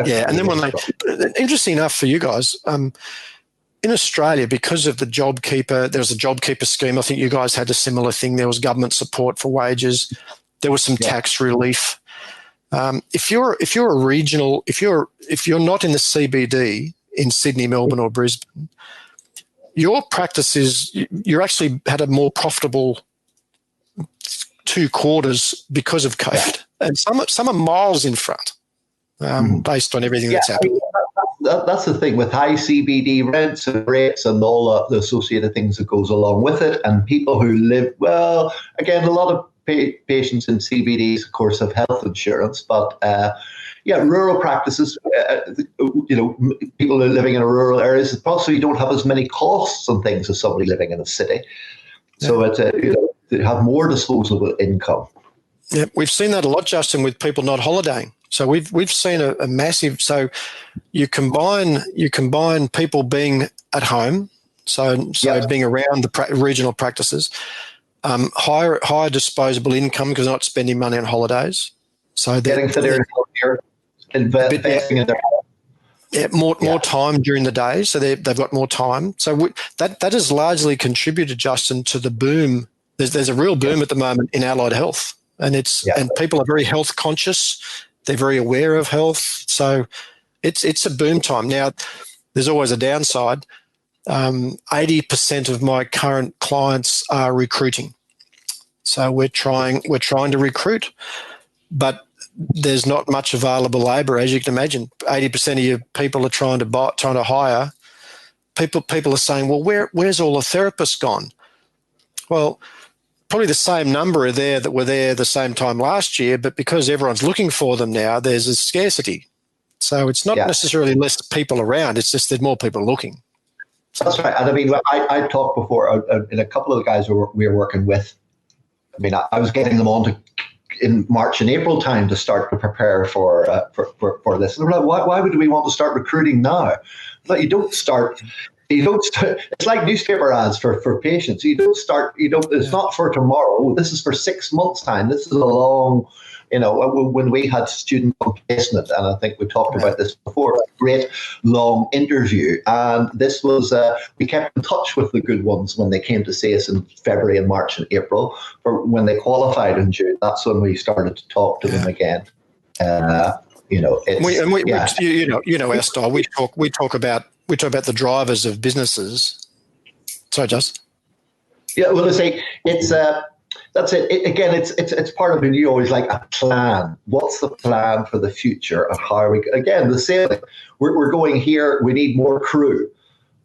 Yeah, and then interesting enough for you guys, in Australia, because of the JobKeeper, there was a JobKeeper scheme. I think you guys had a similar thing. There was government support for wages. There was some tax relief. If you're a regional, if you're not in the CBD in Sydney, Melbourne, or Brisbane, your practice is you're actually had a more profitable 2 quarters because of COVID, and some are miles in front, based on everything that's happened. That's the thing with high CBD rents and rates and all the associated things that goes along with it, and people who live again, a lot of patients in CBDs, of course, have health insurance, but rural practices, people living in rural areas possibly don't have as many costs and things as somebody living in a city. So it's they have more disposable income. Yeah, we've seen that a lot, Justin, with people not holidaying. So we've seen a massive. So you combine people being at home, so being around the regional practices. Higher disposable income because they're not spending money on holidays. So getting fitter, healthier, investing in their health. Yeah, more time during the day, so they've got more time. So that has largely contributed, Justin, to the boom. There's a real boom at the moment in allied health, and and people are very health conscious. They're very aware of health, so it's a boom time. Now, there's always a downside. 80% of my current clients are recruiting. So we're trying to recruit, but there's not much available labour, as you can imagine. 80% of your people are trying to hire. People are saying, well, where's all the therapists gone? Well, probably the same number are there that were there the same time last year, but because everyone's looking for them now, there's a scarcity. So it's not necessarily less people around, it's just there's more people looking. That's right. And I mean, I talked before in a couple of the guys we were working with. I mean, I was getting them on in March and April time to start to prepare for this. And they're like, why would we want to start recruiting now? But you don't start. It's like newspaper ads for patients. It's not for tomorrow. This is for 6 months time. This is a long. When we had student placement, and I think we talked about this before, a great long interview. And this was, we kept in touch with the good ones when they came to see us in February and March and April. For when they qualified in June, that's when we started to talk to them again. Our style. We talk about the drivers of businesses. Sorry, Justin. Yeah, well, I say it's. That's it. It's part of it. You always like a plan. What's the plan for the future? And how are we? Again, the same. We're going here. We need more crew.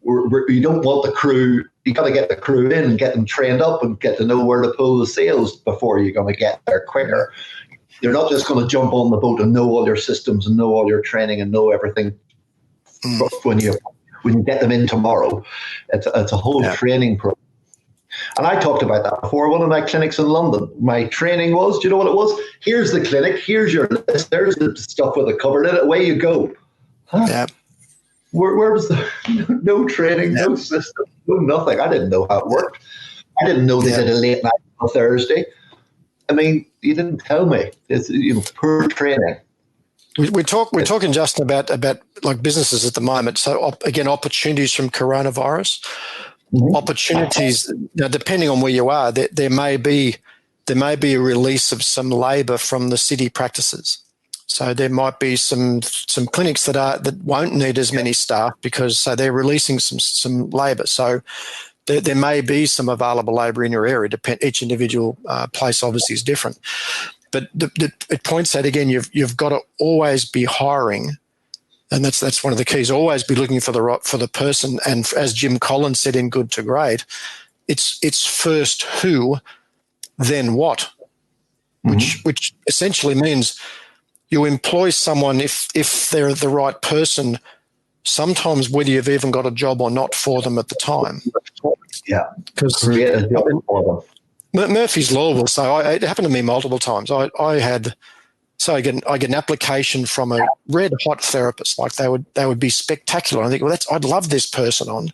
You don't want the crew. You got to get the crew in and get them trained up and get to know where to pull the sails before you're going to get there quicker. You're not just going to jump on the boat and know all your systems and know all your training and know everything when you get them in tomorrow. It's a whole training program. And I talked about that before. One of my clinics in London, my training was, do you know what it was? Here's the clinic. Here's your list. There's the stuff with the cupboard in it. Away you go. Huh? Yeah. Where was the no training, no system, no nothing? I didn't know how it worked. I didn't know they did a late night on Thursday. I mean, you didn't tell me. It's poor training. We're talking, Justin, about like businesses at the moment. So again, opportunities from coronavirus. Opportunities. Now, depending on where you are, there may be a release of some labour from the city practices. So there might be some clinics that won't need as many staff because they're releasing some labour. So there may be some available labour in your area. Each individual place obviously is different, but it points out again you've got to always be hiring. And that's one of the keys. Always be looking for the person. And as Jim Collins said in Good to Great, it's first who, then what, which essentially means you employ someone if they're the right person sometimes whether you've even got a job or not for them at the time. Yeah, because create a job for them. Murphy's Law will say, it happened to me multiple times. I get an application from a red hot therapist, like they would be spectacular. I think, well, I'd love this person on,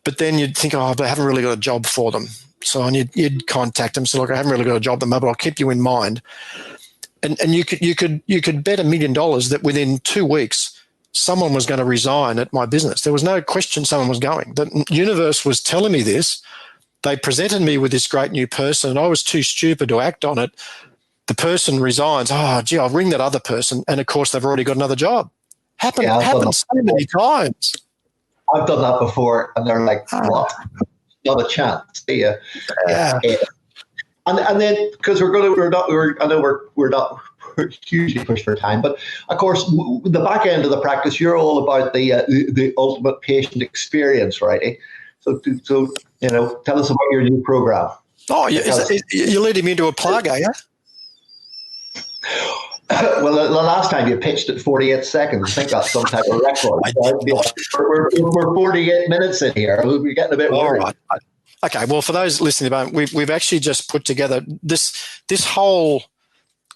but then you'd think, oh, but I haven't really got a job for them. So you'd contact them. So look, I haven't really got a job at the moment, but I'll keep you in mind. And you could bet $1 million that within 2 weeks someone was going to resign at my business. There was no question someone was going. The universe was telling me this. They presented me with this great new person, and I was too stupid to act on it. The person resigns. Oh, gee, I'll ring that other person, and of course they've already got another job. Happened so many times. I've done that before, and they're like, "What? Not a chance." See ya. Yeah. And then because we're not hugely pushed for time, but of course the back end of the practice, you're all about the ultimate patient experience, right? So tell us about your new program. Oh, you're leading me into a plug, are you? Well, the last time you pitched at 48 seconds, I think that's some type of record. We're 48 minutes in here. We're getting a bit worried. All right. Okay, well, for those listening at the moment, we've actually just put together this whole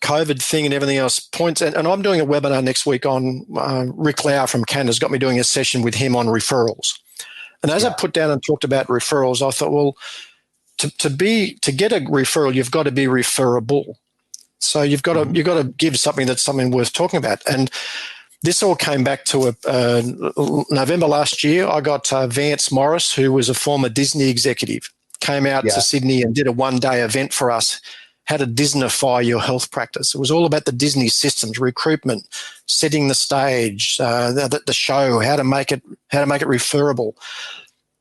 COVID thing and everything else points, and I'm doing a webinar next week on Rick Lau from Canada's got me doing a session with him on referrals. And as I put down and talked about referrals, I thought, well, to get a referral, you've got to be referable. So you've got to give something that's something worth talking about. And this all came back to November last year. I got Vance Morris, who was a former Disney executive, came out to Sydney and did a one-day event for us, how to Disneyfy your health practice. It was all about the Disney systems, recruitment, setting the stage, the show, how to make it referable.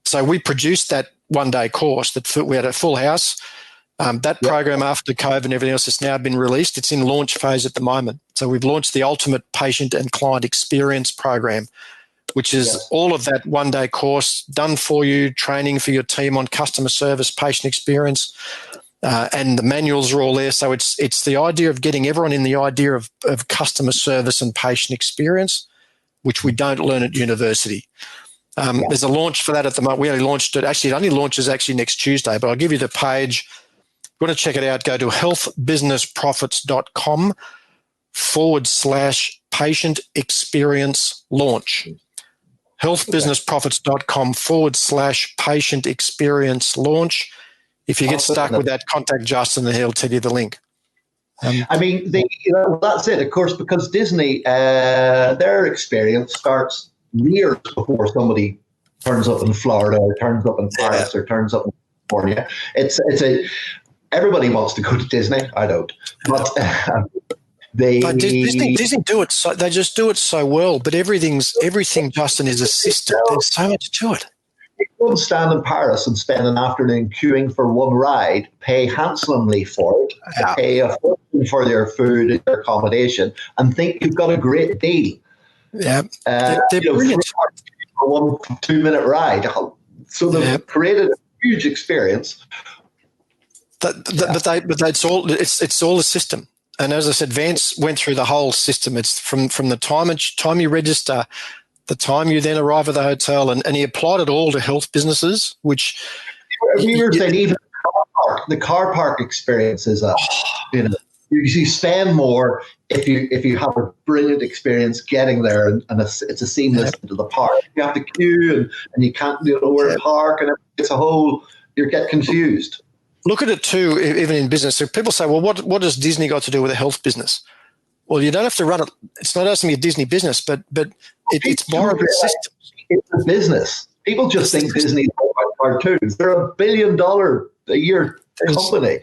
So we produced that one-day course that we had a full house. That program after COVID and everything else has now been released. It's in launch phase at the moment. So we've launched the Ultimate Patient and Client Experience Program, which is all of that one-day course done for you, training for your team on customer service, patient experience, and the manuals are all there. So it's the idea of getting everyone in the idea of customer service and patient experience, which we don't learn at university. There's a launch for that at the moment. We only launched it. Actually, it only launches next Tuesday, but I'll give you the page. If you want to check it out, go to healthbusinessprofits.com/patient experience launch. healthbusinessprofits.com/patient experience launch. If you get stuck with that, contact Justin and he'll tell you the link. I mean, that's it, of course, because Disney, their experience starts years before somebody turns up in Florida or turns up in Paris or turns up in California. Everybody wants to go to Disney. I don't, but Disney do it. So they just do it so well. But everything, Justin, is a system. There's so much to it. You don't stand in Paris and spend an afternoon queuing for one ride, pay handsomely for it, pay a fortune for their food and their accommodation, and think you've got a great deal. Yeah, they're brilliant. For 1 2-minute ride. So they've created a huge experience. But it's all a system. And as I said, Vance went through the whole system. It's from the time you register, the time you then arrive at the hotel, and he applied it all to health businesses, which we were saying even the car park experience is you spend more if you have a brilliant experience getting there, and it's a seamless into the park. You have to queue and you can't know where to park, and it's a whole you get confused. Look at it too, even in business. So people say, well, what does Disney got to do with a health business? Well, you don't have to run it. It's not asking me a Disney business, but it's more of a system. It's a business. People just think Disney is about cartoons. They're $1 billion a year company.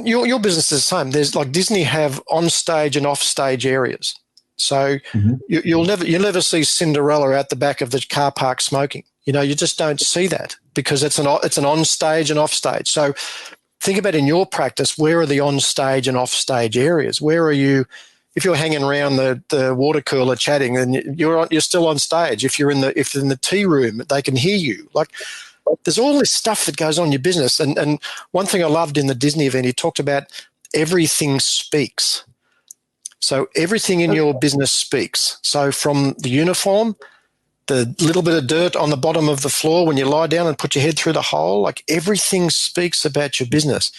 Your business is the same. There's like Disney have on-stage and off-stage areas. So you'll never see Cinderella out the back of the car park smoking. You just don't see that because it's an on-stage and off-stage. So think about in your practice, where are the on-stage and off-stage areas? Where are you? If you're hanging around the water cooler chatting, then you're still on stage. If you're in the tea room, they can hear you. Like there's all this stuff that goes on in your business. And one thing I loved in the Disney event, he talked about everything speaks. So everything in your business speaks. So from the uniform the little bit of dirt on the bottom of the floor when you lie down and put your head through the hole. Like, everything speaks about your business.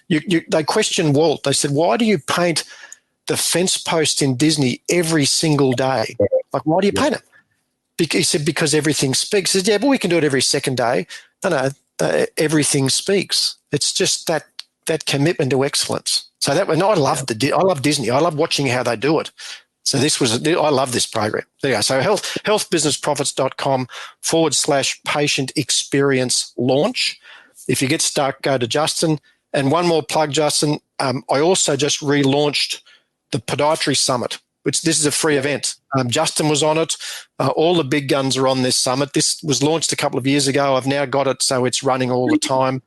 They questioned Walt. They said, why do you paint the fence post in Disney every single day? Like, why do you paint it? He said, because everything speaks. He said, yeah, but we can do it every second day. No, everything speaks. It's just that commitment to excellence. So I love Disney. I love watching how they do it. So I love this program. There you go. So healthbusinessprofits.com/patient experience launch. If you get stuck, go to Justin. And one more plug, Justin. I also just relaunched the Podiatry Summit, which this is a free event. Justin was on it. All the big guns are on this summit. This was launched a couple of years ago. I've now got it, so it's running all the time.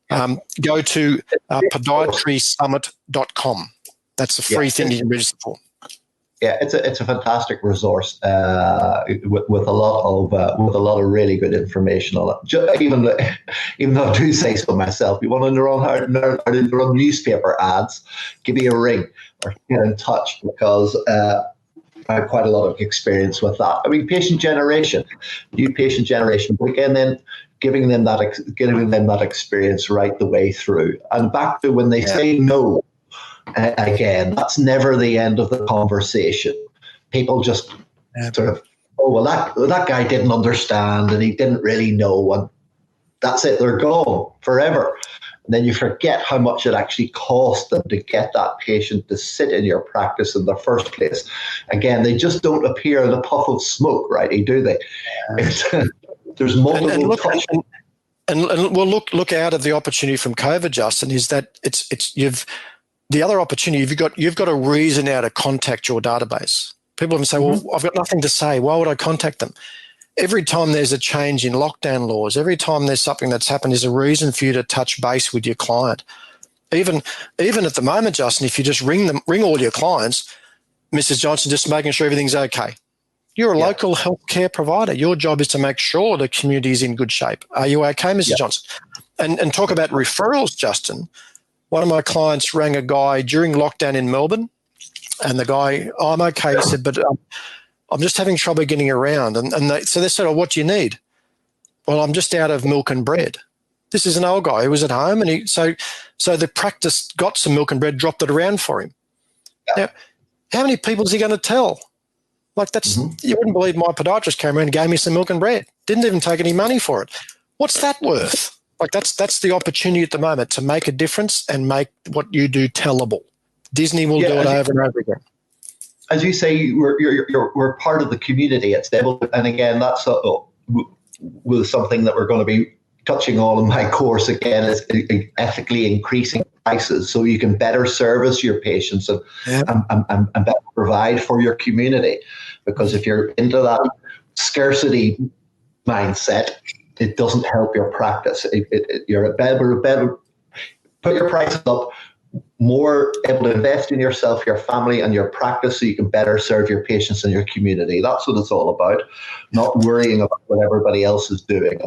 Go to podiatrysummit.com. That's a free thing you can register for. Yeah, it's a fantastic resource with a lot of really good information on it. Even though I do say so myself, you want to run newspaper ads, give me a ring or get in touch, because I have quite a lot of experience with that. I mean, new patient generation, but again, then giving them that experience right the way through, and back to when they say no. Again, that's never the end of the conversation. People just sort of, that guy didn't understand and he didn't really know, and that's it, they're gone forever. And then you forget how much it actually cost them to get that patient to sit in your practice in the first place. Again, they just don't appear in a puff of smoke, right? Do they? There's multiple touches. And well, look out of the opportunity from COVID, Justin, is that the other opportunity, you've got a reason now to contact your database. People often say, well, I've got nothing to say. Why would I contact them? Every time there's a change in lockdown laws, every time there's something that's happened, there's a reason for you to touch base with your client. Even at the moment, Justin, if you just ring all your clients, Mrs. Johnson, just making sure everything's okay. You're a local healthcare provider. Your job is to make sure the community is in good shape. Are you okay, Mrs. Johnson? And talk about referrals, Justin. One of my clients rang a guy during lockdown in Melbourne, and the guy, I'm okay, he said, but I'm just having trouble getting around. So they said, what do you need? Well, I'm just out of milk and bread. This is an old guy who was at home, and so the practice got some milk and bread, dropped it around for him. Now, how many people is he going to tell? Like, you wouldn't believe my podiatrist came around and gave me some milk and bread. Didn't even take any money for it. What's that worth? Like, that's the opportunity at the moment to make a difference and make what you do tellable. Disney will do it over and over again. As you say, we're part of the community. It's able, and again, that's was something that we're going to be touching on in my course again, is ethically increasing prices so you can better service your patients and better provide for your community. Because if you're into that scarcity mindset, it doesn't help your practice. You're better put your prices up, more able to invest in yourself, your family, and your practice so you can better serve your patients and your community. That's what it's all about, not worrying about what everybody else is doing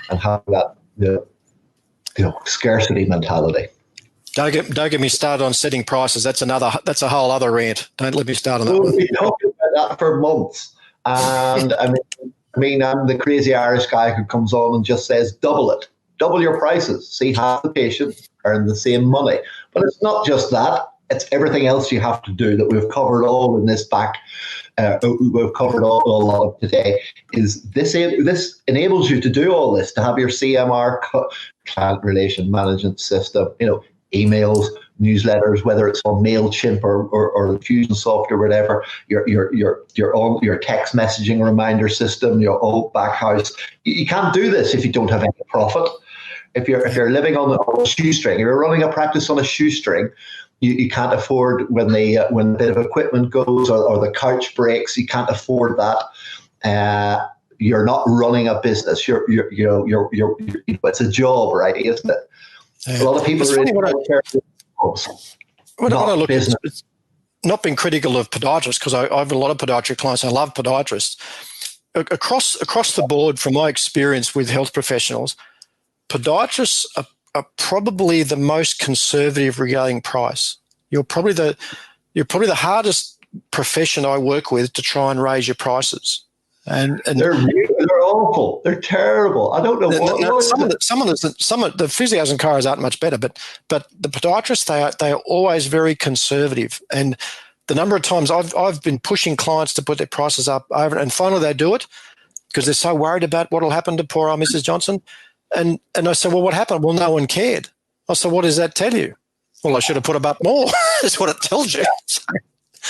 and having that scarcity mentality. Don't get me started on setting prices. That's a whole other rant. Don't let me start on that. We've been talking about that for months. And I mean, I'm the crazy Irish guy who comes on and just says, double your prices. See, half the patients earn the same money. But it's not just that. It's everything else you have to do that we've covered all in this back. We've covered all a lot of today. Is this enables you to do all this, to have your CMR, client relation management system, emails, newsletters, whether it's on MailChimp or the Fusion software, whatever, your text messaging reminder system, your old back house. You can't do this if you don't have any profit. If you're living on a shoestring, if you're running a practice on a shoestring, you can't afford when a bit of equipment goes or the couch breaks. You can't afford that. You're not running a business. It's a job, right? Isn't it? A lot of people really don't care about jobs. It's not being critical of podiatrists, because I have a lot of podiatry clients. I love podiatrists. Across the board, from my experience with health professionals, podiatrists are probably the most conservative regarding price. You're probably the hardest profession I work with to try and raise your prices. And they're awful. They're terrible. I don't know what some of the physios and chiros aren't much better, but the podiatrists they are always very conservative. And the number of times I've been pushing clients to put their prices up over, and finally they do it because they're so worried about what will happen to poor old Mrs. Johnson. And I said, well, what happened? Well, no one cared. I said, what does that tell you? Well, I should have put them up more. That's what it tells you.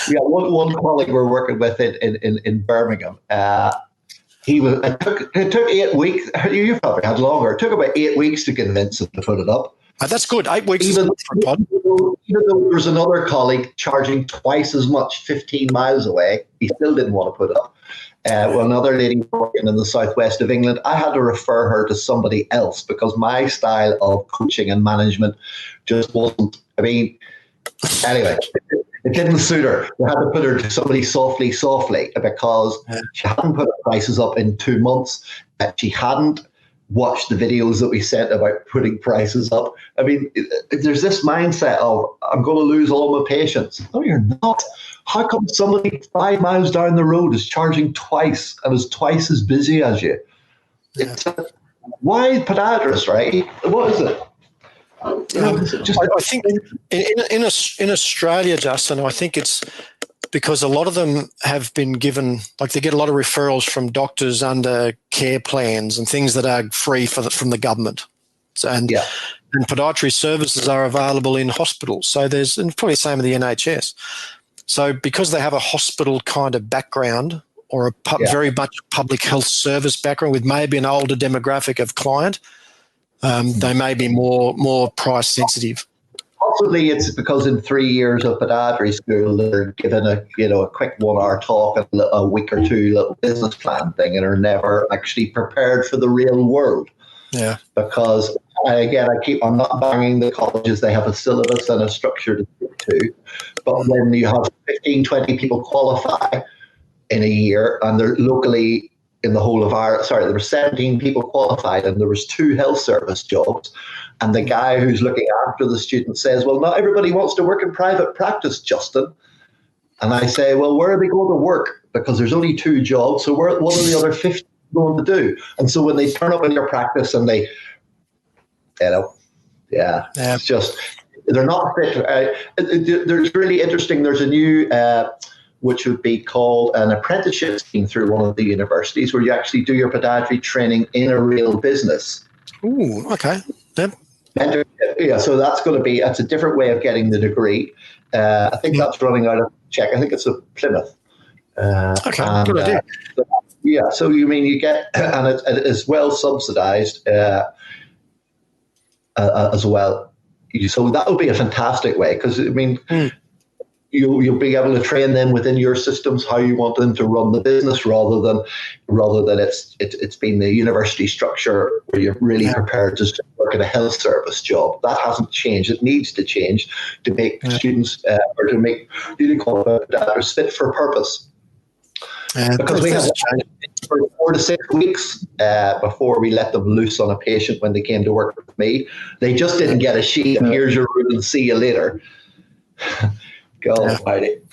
Yeah, one colleague we're working with in Birmingham, it took 8 weeks. You probably had longer. It took about 8 weeks to convince him to put it up. That's good. 8 weeks even though there was another colleague charging twice as much 15 miles away, he still didn't want to put it up. Well, another lady working in the southwest of England, I had to refer her to somebody else because my style of coaching and management just wasn't. I mean, anyway, it didn't suit her. We had to put her to somebody softly because she hadn't put her prices up in 2 months. She hadn't watched the videos that we sent about putting prices up. I mean, there's this mindset of, I'm going to lose all my patients. No, you're not. How come somebody 5 miles down the road is charging twice and is twice as busy as you? Yeah. Why podiatrist, right? What is it? I think in Australia, Justin, I think it's because a lot of them have been given, like they get a lot of referrals from doctors under care plans and things that are free from the government. So, and podiatry services are available in hospitals. So there's, and probably the same with the NHS. So because they have a hospital kind of background or a very much public health service background with maybe an older demographic of client, they may be more price sensitive. Possibly it's because in 3 years of podiatry school, they're given a quick 1 hour talk and a week or two little business plan thing and are never actually prepared for the real world. Yeah. Because I'm not banging the colleges, they have a syllabus and a structure to stick to. But when you have 15, 20 people qualify in a year and they're locally in the whole of Ireland, there were 17 people qualified and there was 2 health service jobs. And the guy who's looking after the student says, well, not everybody wants to work in private practice, Justin. And I say, well, where are they going to work? Because there's only 2 jobs. So what are the other 50 going to do? And so when they turn up in their practice and they, it's just, they're not fit. There's really interesting, there's a new, which would be called an apprenticeship scheme through one of the universities where you actually do your podiatry training in a real business. Ooh, okay. Yep. Yeah, so that's a different way of getting the degree. I think that's running out of check. I think it's a Plymouth. Okay, good idea. So you get, and it is well subsidized as well. So that would be a fantastic way because, I mean, you'll be able to train them within your systems how you want them to run the business rather than it's been the university structure where you're really prepared just to work at a health service job. That hasn't changed. It needs to change to make students or to make newly qualified podiatrists fit for purpose. Because we have for 4 to 6 weeks before we let them loose on a patient when they came to work with me. They just didn't get a sheet and here's your room and see you later. Go fight it.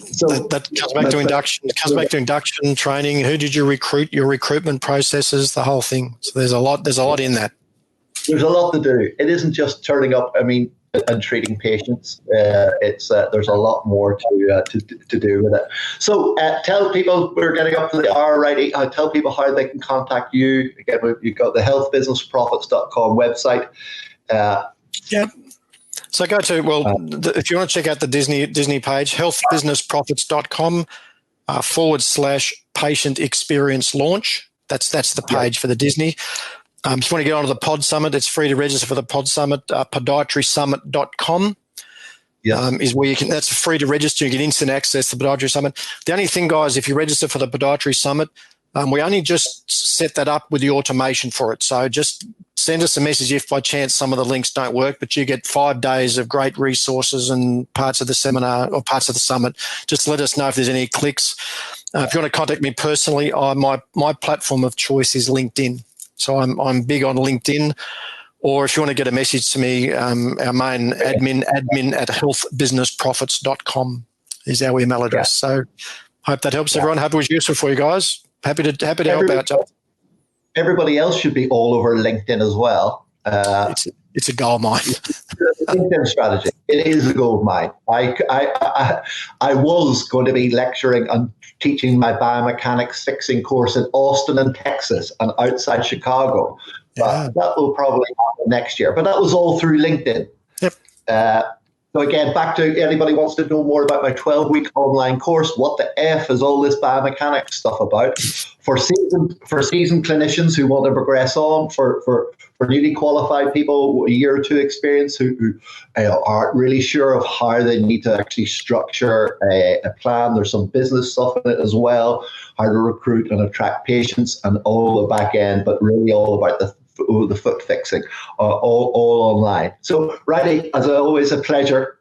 So that comes back to induction. It comes back to induction training. Who did you recruit? Your recruitment processes, the whole thing. So there's a lot in that. There's a lot to do. It isn't just turning up. I mean, and treating patients. There's a lot more to do with it. So tell people, we're getting up to the hour, right? Tell people how they can contact you. Again, you've got the healthbusinessprofits.com website. So go to, if you want to check out the Disney page, healthbusinessprofits.com /patient experience launch. That's the page for the Disney. If you want to get onto the Pod Summit, it's free to register for the Pod Summit. Podiatrysummit.com is where you can. That's free to register. You get instant access to the Podiatry Summit. The only thing, guys, if you register for the Podiatry Summit, we only just set that up with the automation for it. So just send us a message if by chance some of the links don't work, but you get 5 days of great resources and parts of the seminar or parts of the summit. Just let us know if there's any clicks. If you want to contact me personally, my platform of choice is LinkedIn. So I'm big on LinkedIn. Or if you want to get a message to me, our main admin at healthbusinessprofits.com is our email address. So Hope that helps everyone. Hope it was useful for you guys. Happy to help out, John. Everybody else should be all over LinkedIn as well. It's a gold mine. LinkedIn strategy. It is a gold mine. I was going to be lecturing and teaching my biomechanics fixing course in Austin and Texas and outside Chicago. But that will probably happen next year. But that was all through LinkedIn. Yep. So again, back to anybody wants to know more about my 12-week online course. What the F is all this biomechanics stuff about? For seasoned clinicians who want to progress on, for newly qualified people, a year or two experience who aren't really sure of how they need to actually structure a plan. There's some business stuff in it as well, how to recruit and attract patients and all the back end, but really all about the foot fixing, all online. So, Riley, as always, a pleasure.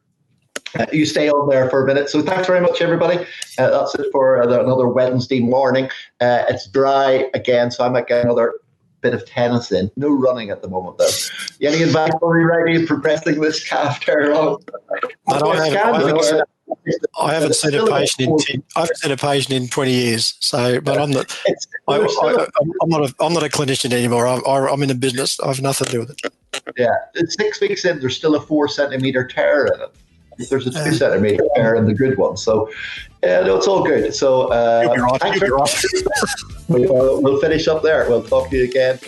You stay on there for a minute. So thanks very much, everybody. That's it for another Wednesday morning. It's dry again, so I might get another bit of tennis in. No running at the moment, though. Any advice for me, Riley, progressing this calf tear on? I haven't seen a patient in 20 years. So, but I'm not. I'm not a clinician anymore. I'm in a business. I have nothing to do with it. Yeah, it's 6 weeks in. There's still a 4 centimeter tear in it. There's a 2 centimeter tear in the good one. So, no, it's all good. So, you'll be right. We'll finish up there. We'll talk to you again